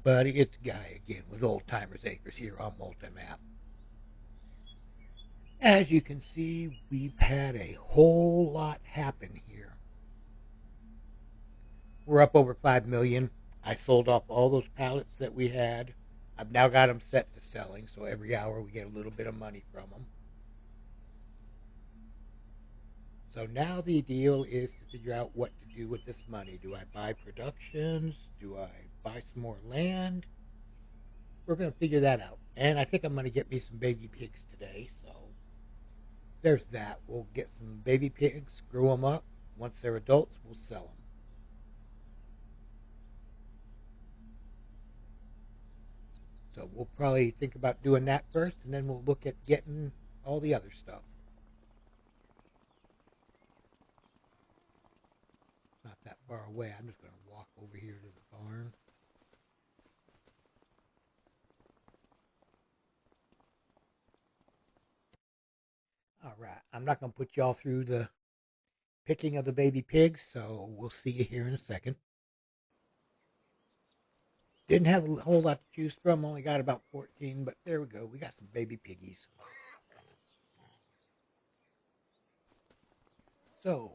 everybody, it's Guy again with Old Timers Acres here on MultiMap. As you can see, we've had a whole lot happen here. We're up over 5 million. I sold off all those pallets that we had. I've now got them set to selling, so every hour we get a little bit of money from them. So now the deal is to figure out what to do with this money. Do I buy productions? Do I buy some more land? We're going to figure that out. And I think I'm going to get me some baby pigs today. So there's that. We'll get some baby pigs, grow them up. Once they're adults, we'll sell them. So we'll probably think about doing that first, and then we'll look at getting all the other stuff. It's not that far away. I'm just going to walk over here to the barn. All right. I'm not going to put y'all through the picking of the baby pigs, so we'll see you here in a second. Didn't have a whole lot to choose from. Only got about 14, but there we go. We got some baby piggies. So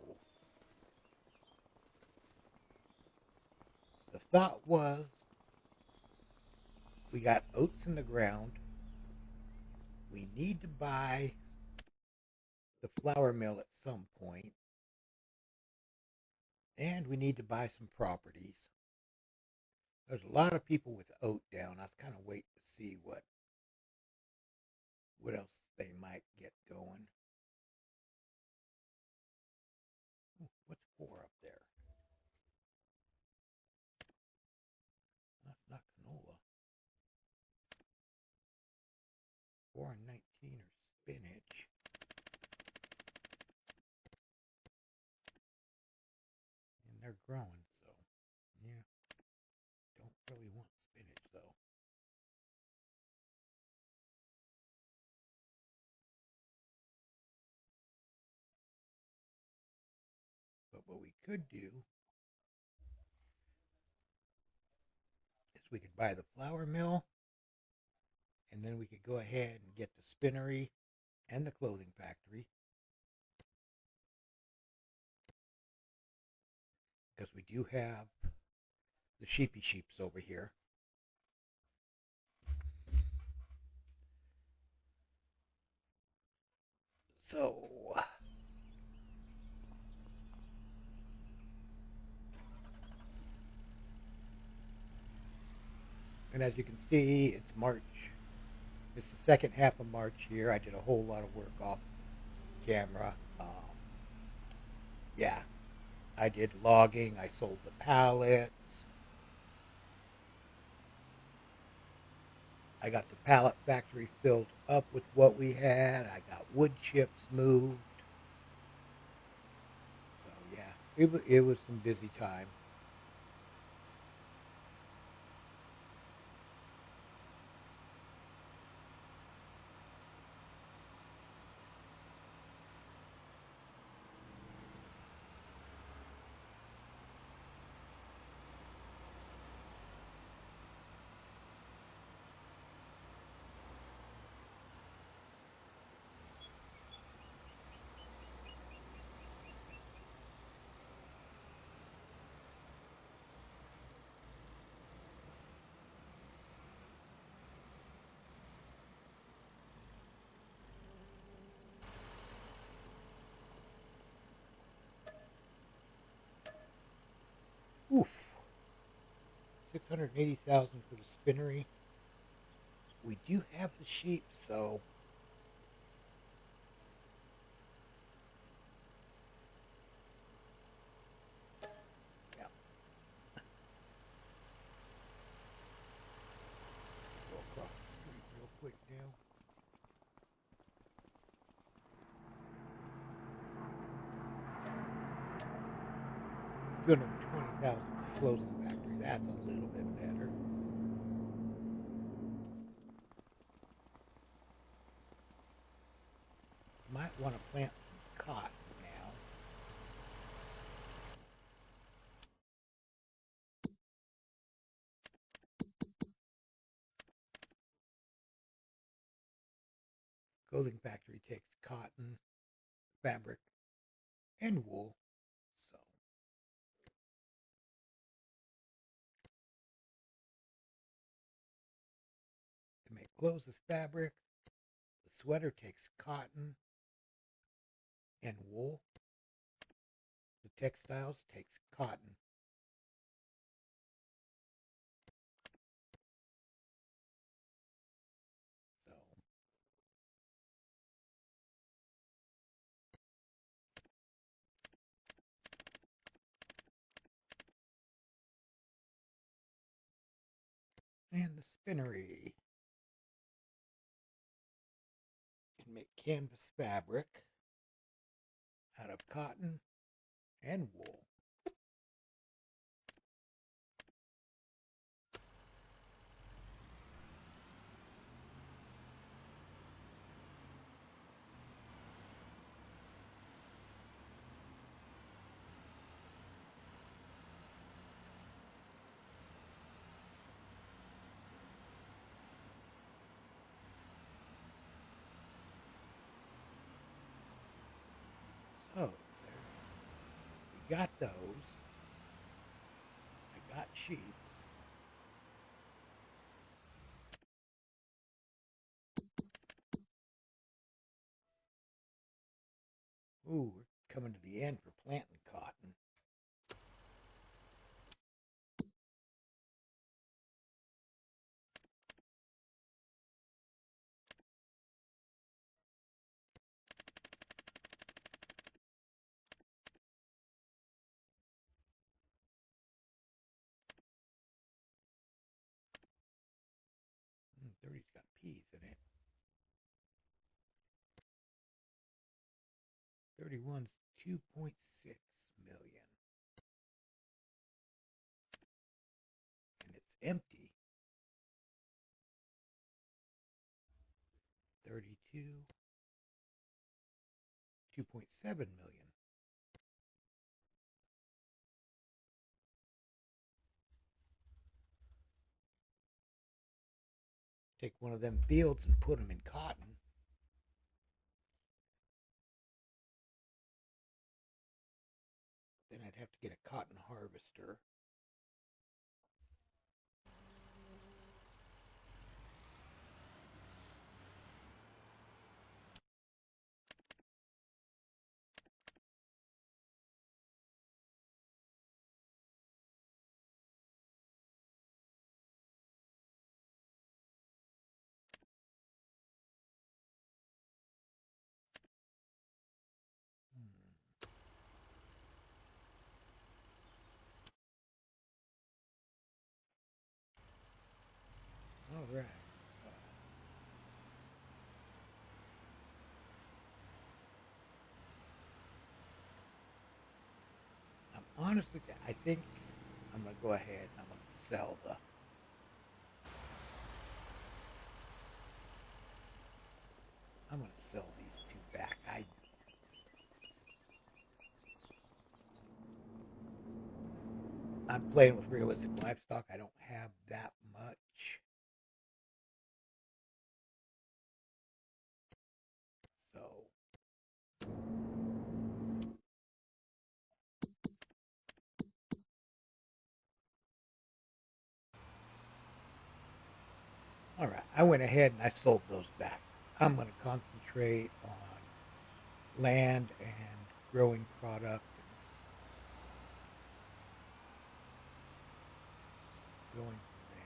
the thought was we got oats in the ground. We need to buy the flour mill at some point, and we need to buy some properties. There's a lot of people with oat down. I was kind of waiting to see what else they might get going. What's 4 up there? That's not canola. 4 and 19 are spinach. And they're growing, so yeah. Don't really want spinach though. But what we could do is we could buy the flour mill, and then we could go ahead and get the spinnery and the clothing factory, because we do have the sheeps over here. So and as you can see, it's March. It's the second half of March here. I did a whole lot of work off camera. Yeah, I did logging. I sold the pallets. I got the pallet factory filled up with what we had. I got wood chips moved. So yeah, it was some busy time. Oof. 680,000 for the spinnery. We do have the sheep, so yeah. Go across the street real quick now. 220,000 clothing factory. That's a little bit better. Might want to plant some cotton now. clothing factory takes cotton, fabric, and wool. So to make clothes is fabric. The sweater takes cotton and wool. The textiles takes cotton. So and the spinnery can make canvas fabric out of cotton and wool. So we got those. I got sheep. Ooh, we're coming to the end for planting cotton. 30's got peas in it. 31's 2.6 million. And it's empty. 32, 2.7 million. Take one of them fields and put them in cotton. Then I'd have to get a cotton harvester. All right. I'm honestly, I think I'm going to go ahead and I'm going to sell the. I'm going to sell these two back. I'm playing with realistic livestock. I don't have that much. So, all right. I went ahead and I sold those back. I'm going to concentrate on land and growing product. Going from there.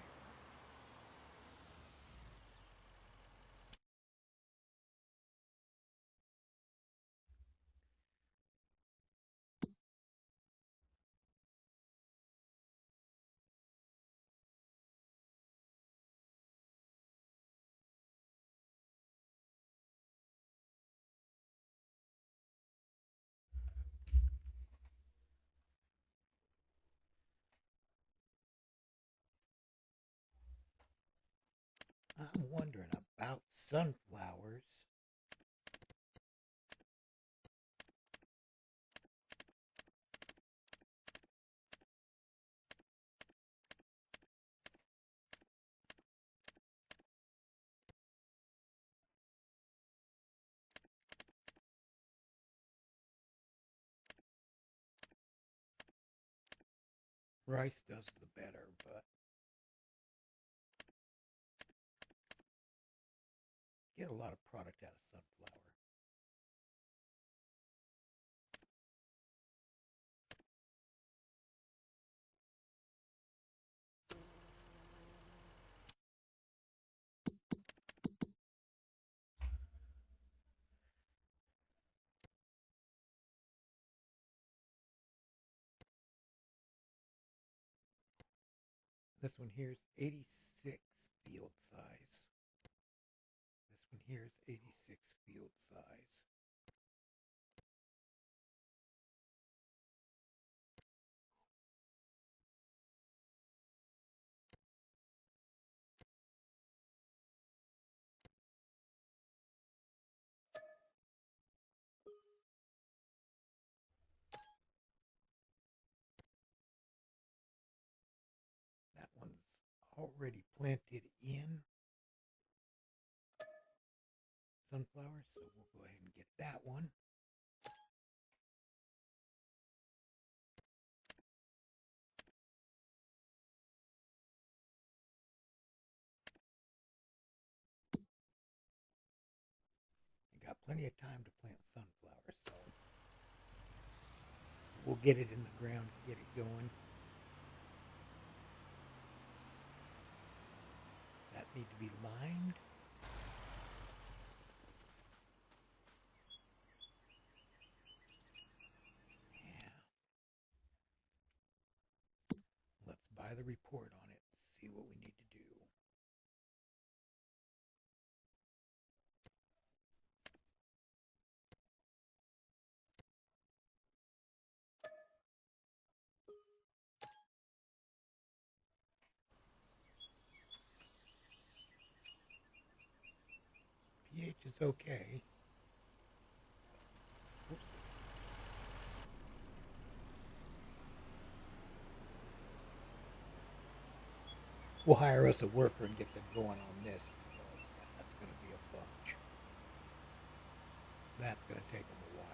I'm wondering about sunflowers. Rice does the better, but get a lot of product out of sunflower. This one here is 86 field size. This one here is 86 field size. That one's already planted in sunflower, so we'll go ahead and get that one. You got plenty of time to plant sunflower, so we'll get it in the ground and get it going. That need to be lined. Yeah. Let's buy the report on it, see what we need to do. pH is okay. Oops. We'll hire us a worker and get them going on this, because that's going to be a bunch. That's going to take them a while.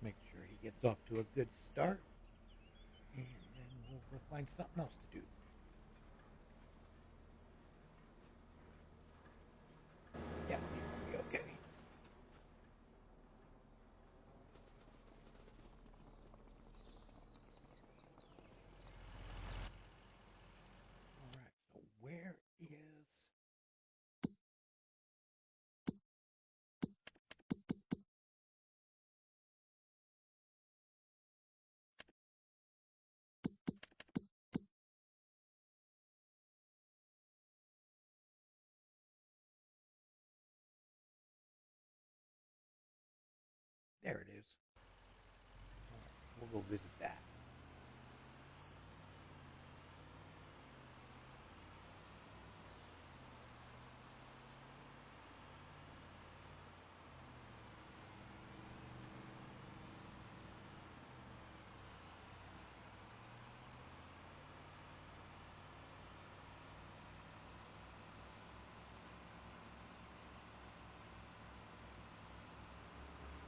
Make sure he gets off to a good start, and then we'll go find something else to do. Yeah, he'll be okay. All right, so where is... There it is. All right, we'll go visit that.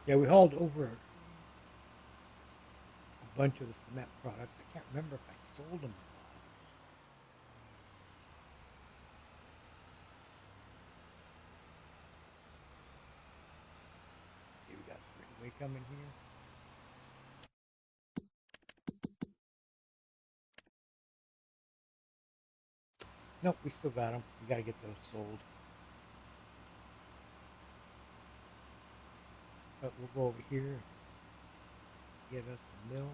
Yeah, we hauled over a bunch of the cement products. I can't remember if I sold them or not. We come in here. Nope, we still got them. We got to get those sold. But we'll go over here and get us a mill.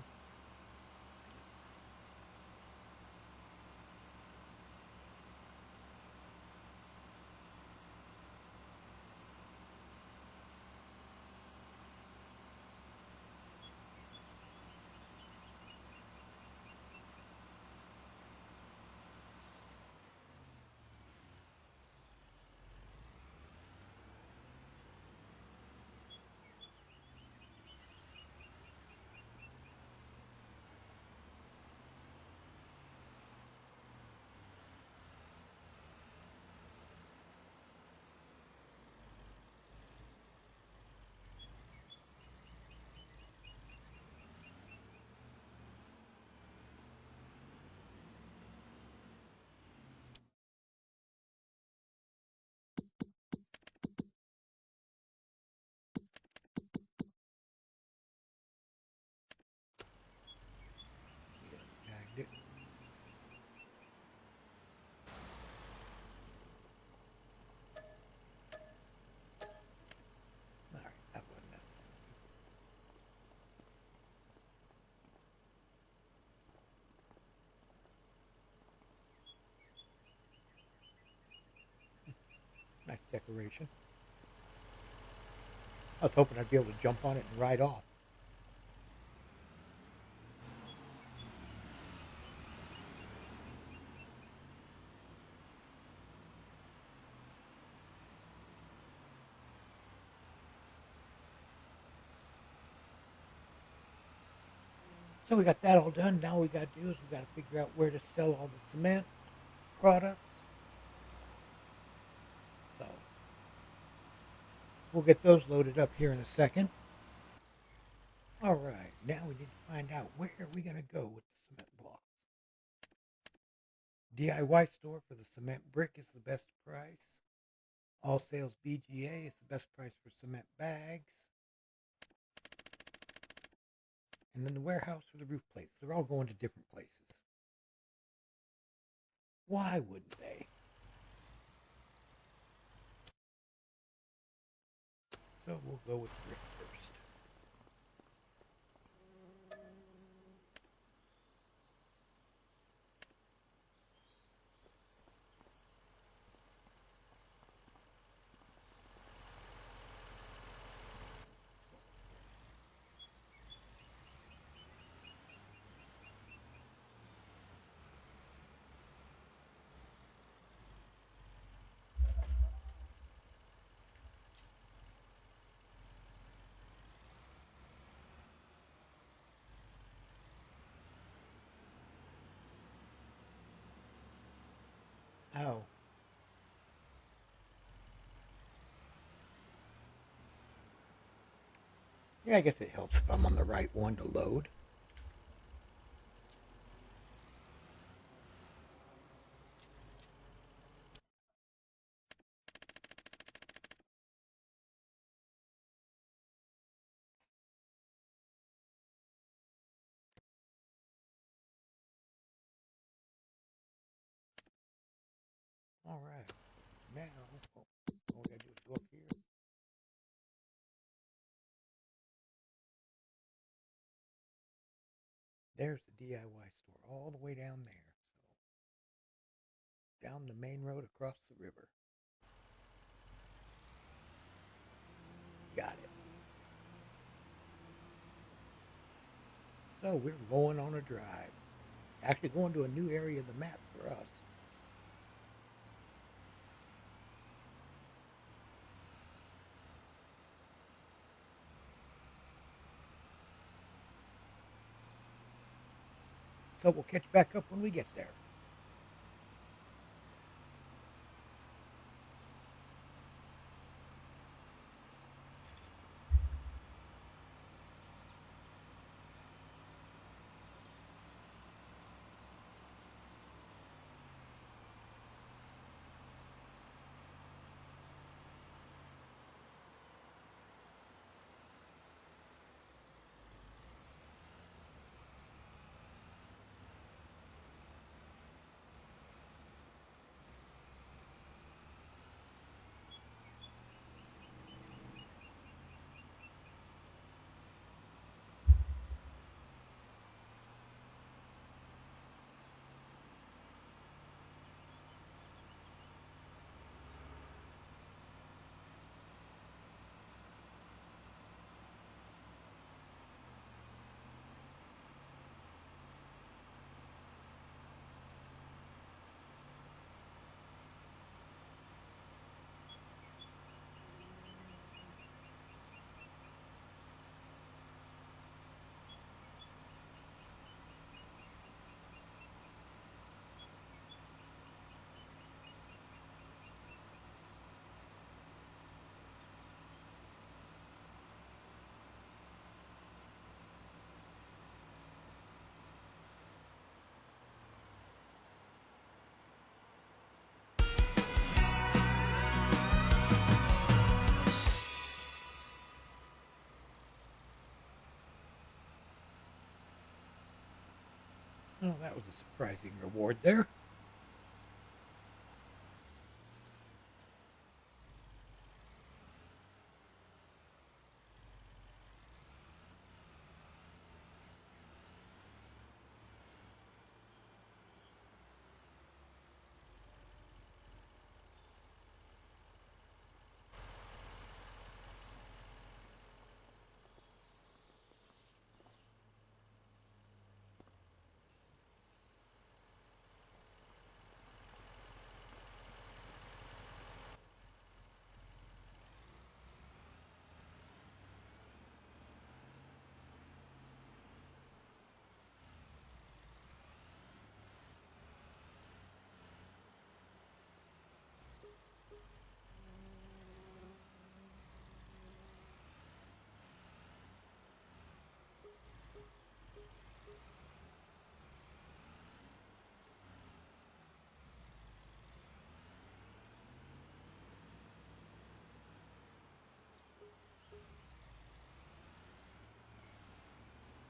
Yeah, it. All right, that wasn't that. Nice decoration. I was hoping I'd be able to jump on it and ride off. So we got that all done. Now we got to do is we got to figure out where to sell all the cement products. So we'll get those loaded up here in a second. All right, now we need to find out where are we going to go with the cement blocks. DIY store for the cement brick is the best price. All sales BGA is the best price for cement bags. And then the warehouse for the roof plates. They're all going to different places. Why wouldn't they? So we'll go with brick first. Oh. Yeah, I guess it helps if I'm on the right one to load. All right. Now, all we got to do is go up here. There's the DIY store all the way down there. So, down the main road across the river. Got it. So we're going on a drive. Actually going to a new area of the map for us. So we'll catch back up when we get there. Oh, that was a surprising reward there.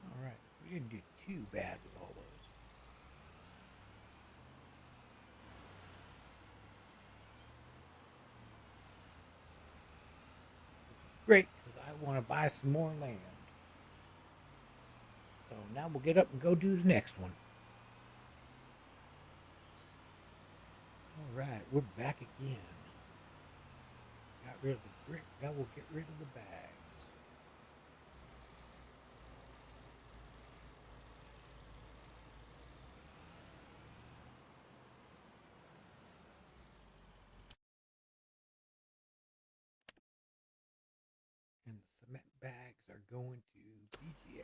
All right, we didn't do too bad with all those. Great, because I want to buy some more land. So now we'll get up and go do the next one. All right, we're back again. Got rid of the brick. Now we'll get rid of the bags. And the cement bags are going to BGA.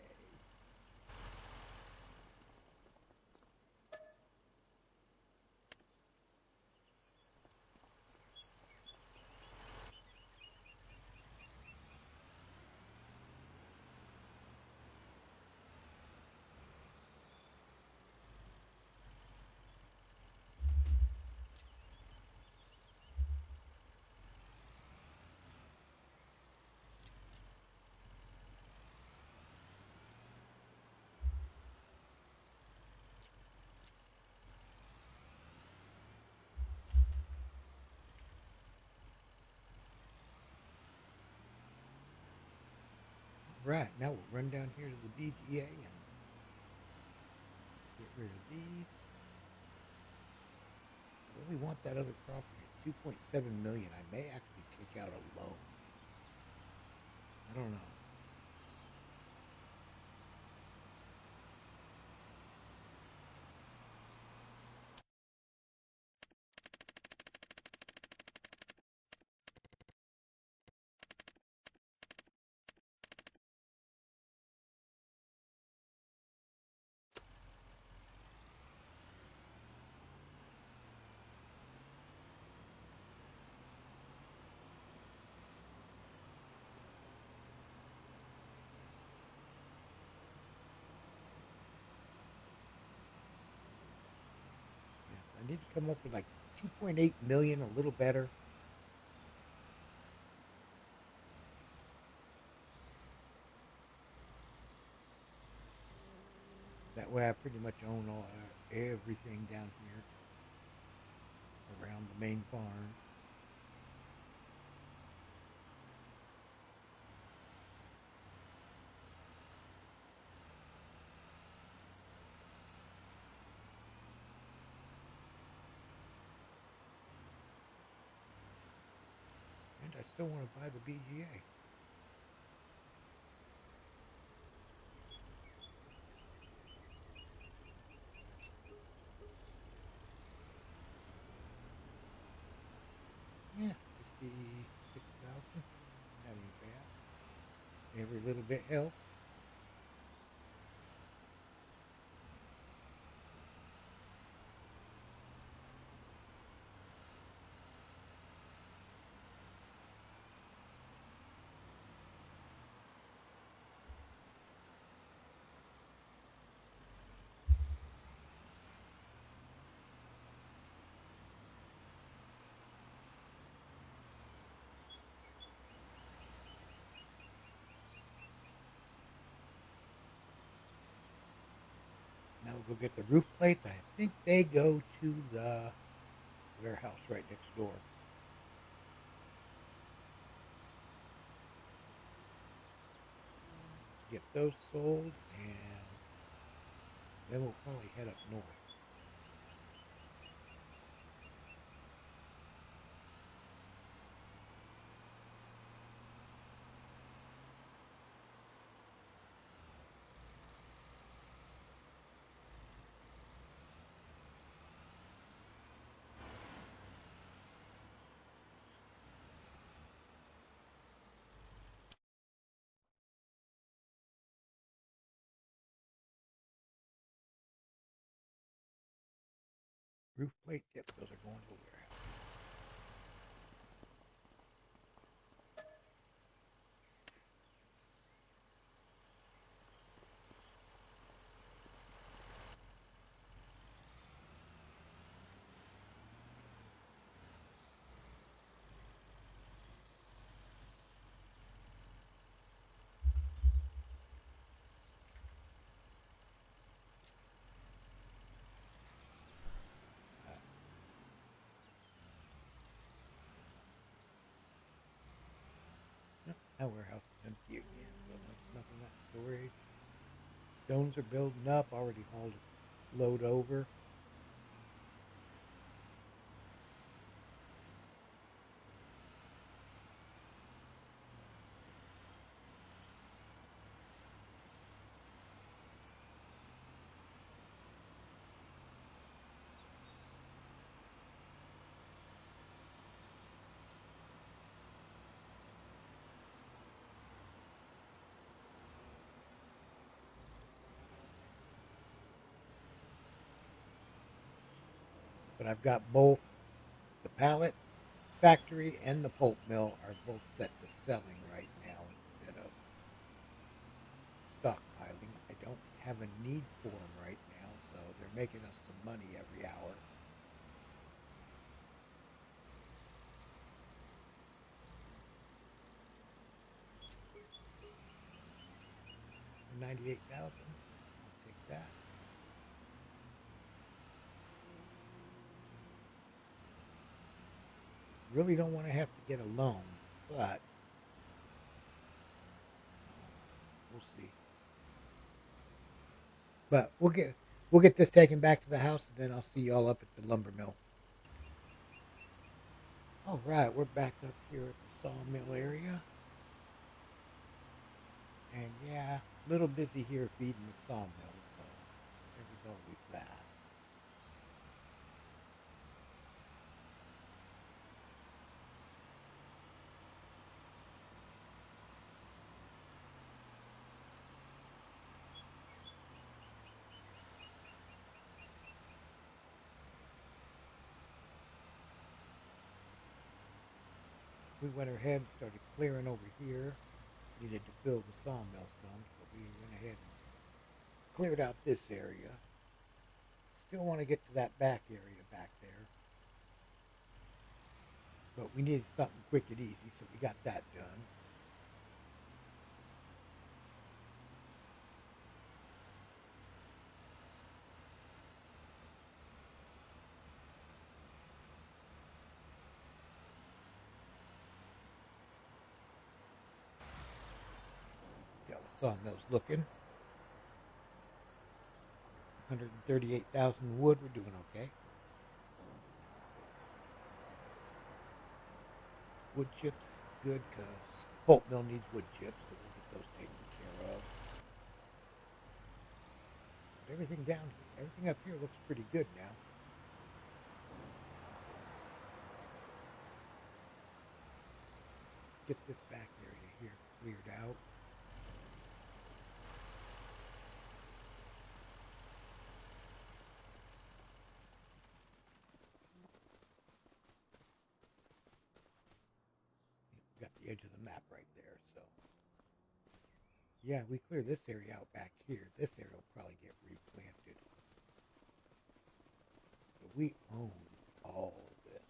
Right, now we'll run down here to the BGA and get rid of these. I really want that other property, 2.7 million. I may actually take out a loan. I don't know. Yes, I need to come up with like 2.8 million, a little better. That way I pretty much own everything down here around the main farm. And I still want to buy the BGA. Yeah, 66,000. That ain't bad. Every little bit helps. We'll go get the roof plates. I think they go to the warehouse right next door. Get those sold, and then we'll probably head up north. Roof plates, yep, those are going to the warehouse. Yep, that warehouse is empty again, so that's nothing but storage. Stones are building up, already hauled a load over. But I've got both the pallet factory and the pulp mill are both set to selling right now instead of stockpiling. I don't have a need for them right now, so they're making us some money every hour. For 98,000, I'll take that. Really don't want to have to get a loan, but we'll see. But we'll get this taken back to the house, and then I'll see y'all up at the lumber mill. All right, we're back up here at the sawmill area. And yeah, a little busy here feeding the sawmill, so there was always that. We went ahead and started clearing over here. Needed to fill the sawmill some, so we went ahead and cleared out this area. Still want to get to that back area back there. But we needed something quick and easy, so we got that done. See how the sawmill's looking. 138,000 wood, we're doing okay. Wood chips, good, because pulp mill needs wood chips, so we'll get those taken care of. But everything up here looks pretty good now. Get this back area here cleared out. Got the edge of the map right there, so. Yeah, we clear this area out back here. This area will probably get replanted. But we own all of this.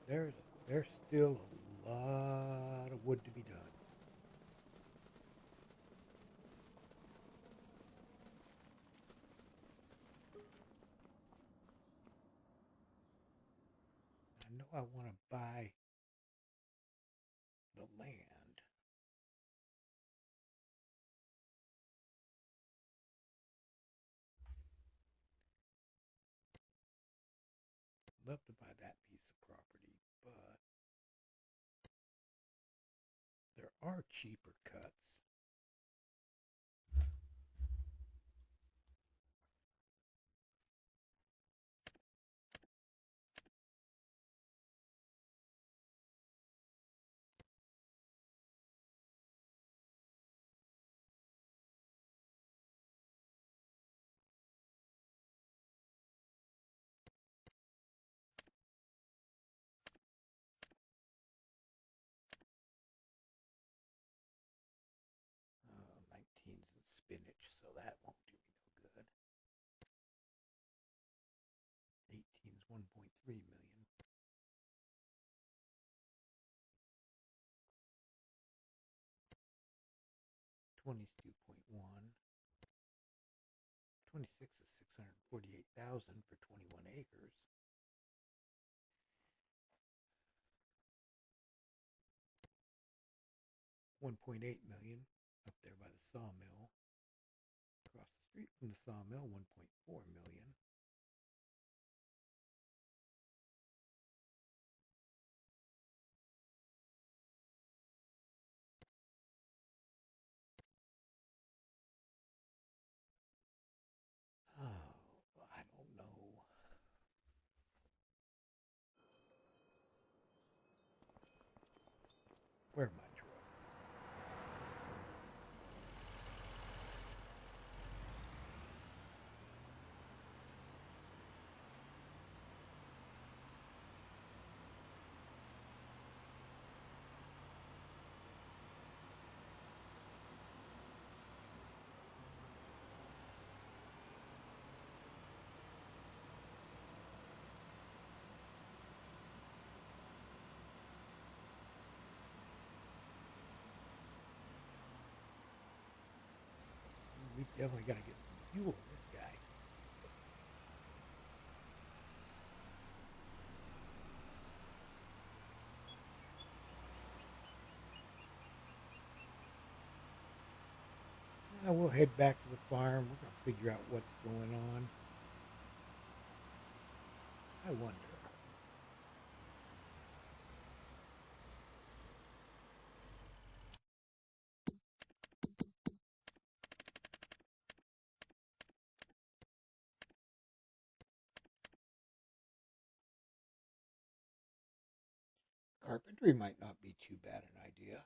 There's there's still a lot of wood to be done. I know I want to buy the land. I'd love to buy that piece of property, but there are cheaper cuts. Oh, 19's in spinach, so that won't do me no good. 18's 1.3 million. 20's 2.1. 26 is 648,000 for 21 acres. 1.8 million up there by the sawmill. Across the street from the sawmill, 1.4 million. Oh, I don't know. Where my truck? We definitely got to get some fuel in this guy. We'll head back to the farm. We're going to figure out what's going on. I wonder. Carpentry might not be too bad an idea.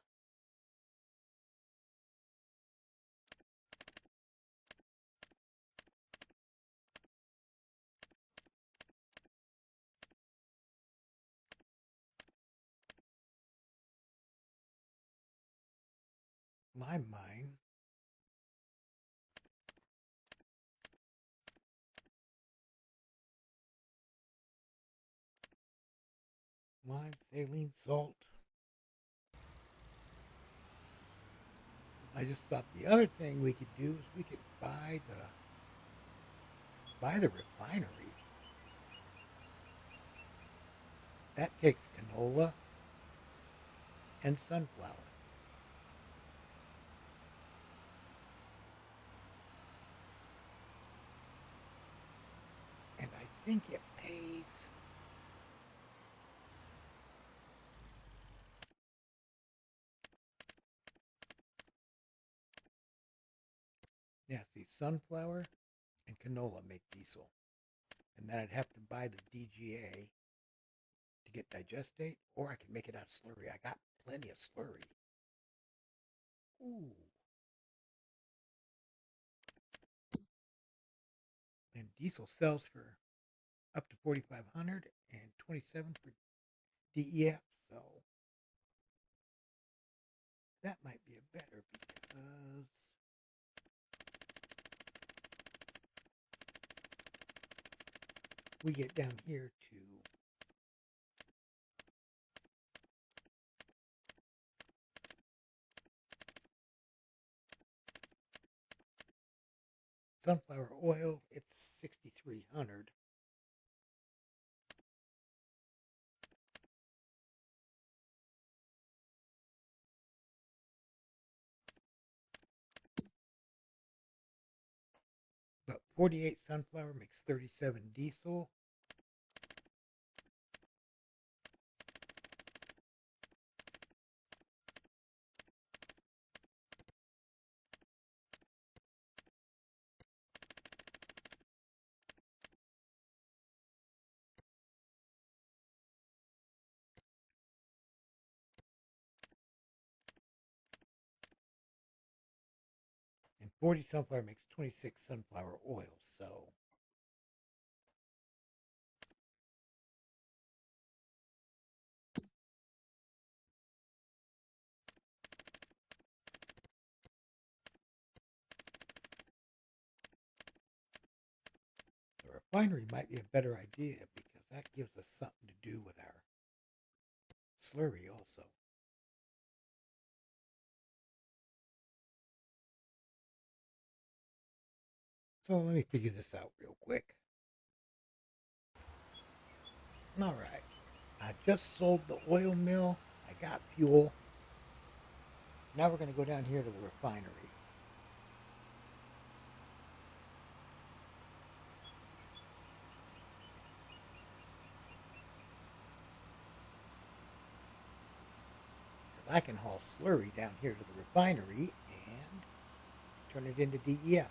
Lime mine. Lime, saline, salt. I just thought the other thing we could do is we could buy the refinery. That takes canola and sunflower. And I think it pays. Yeah, see, sunflower and canola make diesel. And then I'd have to buy the DGA to get digestate, or I could make it out of slurry. I got plenty of slurry. Ooh. And diesel sells for up to 4,500 and 27 for DEF, so that might be a better because we get down here to Sunflower oil, it's 6,300. But 48 sunflower makes 37 diesel. And 40 sunflower makes 26 sunflower oil. So the refinery might be a better idea because that gives us something to do with our slurry also. So let me figure this out real quick. All right. I just sold the oil mill. I got fuel. Now we're going to go down here to the refinery. Because I can haul slurry down here to the refinery and turn it into DEF.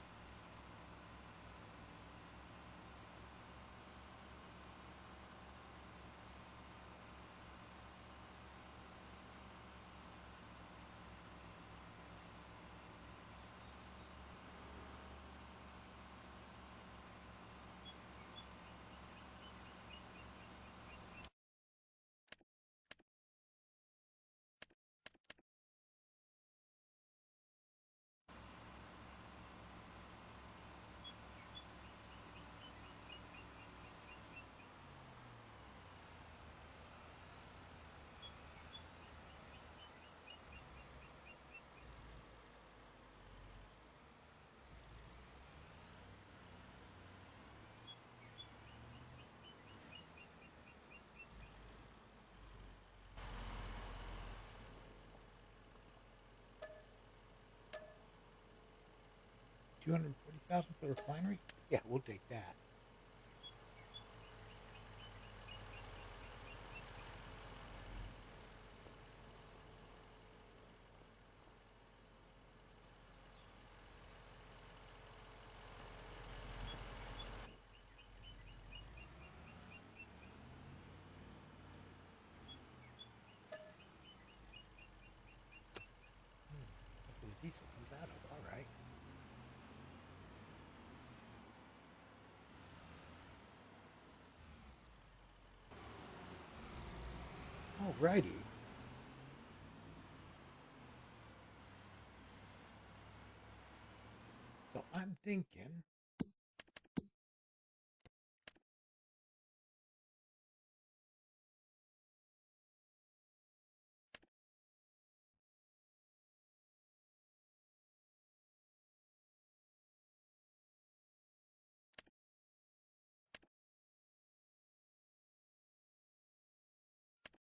$240,000 for the refinery? Yeah, we'll take that. That's where the diesel comes out of. All right. All righty. So I'm thinking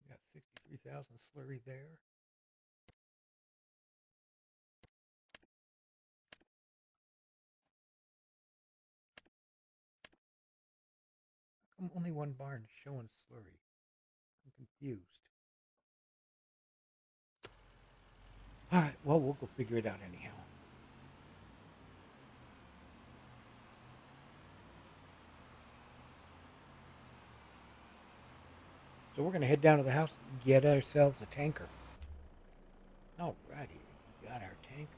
we got 63,000 slurry there. How come only one barn is showing slurry? I'm confused. All right, well, we'll go figure it out anyhow. So we're going to head down to the house and get ourselves a tanker. All righty, we got our tanker.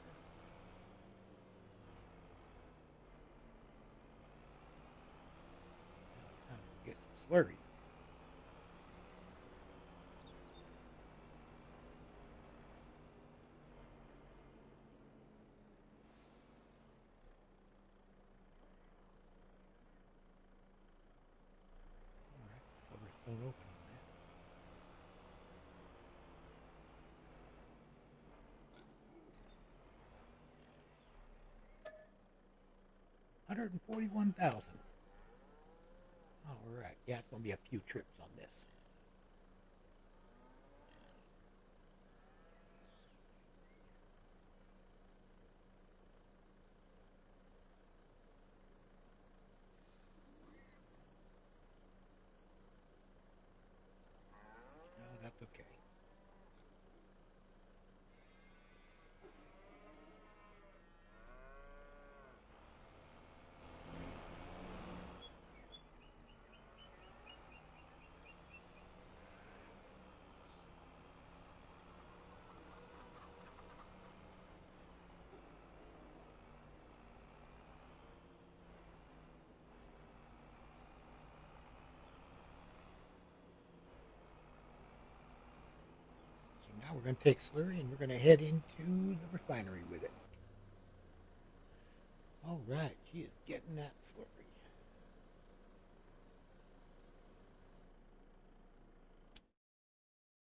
Now we'll get some slurry. All right, cover's don't open on that. 141,000. All right. Yeah, it's going to be a few trips on this. No, that's okay. So now we're going to take slurry and we're going to head into the refinery with it. All right. She is getting that slurry.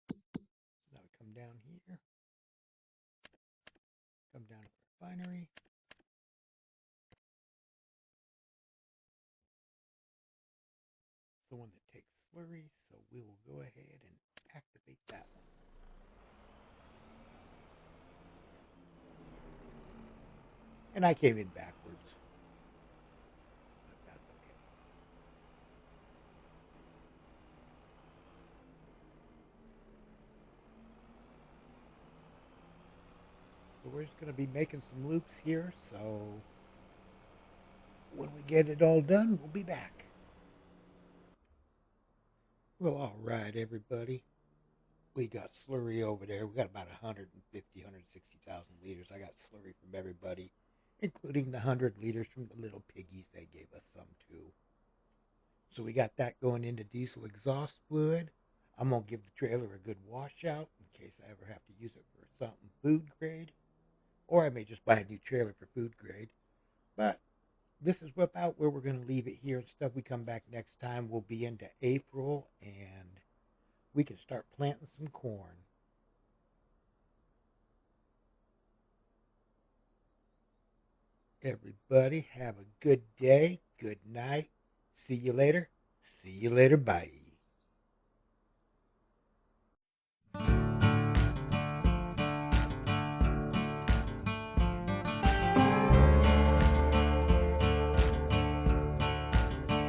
So now we come down here. Come down to the refinery. The one that takes slurry, so we will go ahead and activate that one. And I came in backwards, but that's okay. So we're just going to be making some loops here, so when we get it all done, we'll be back. Well, all right, everybody. We got slurry over there. We got about 150, 160,000 liters. I got slurry from everybody, including the 100 liters from the little piggies. They gave us some too. So we got that going into diesel exhaust fluid. I'm going to give the trailer a good washout in case I ever have to use it for something food grade. Or I may just buy a new trailer for food grade. But this is about where we're going to leave it here and stuff. We come back next time. We'll be into April and we can start planting some corn. Everybody have a good day, good night. See you later. See you later. Bye.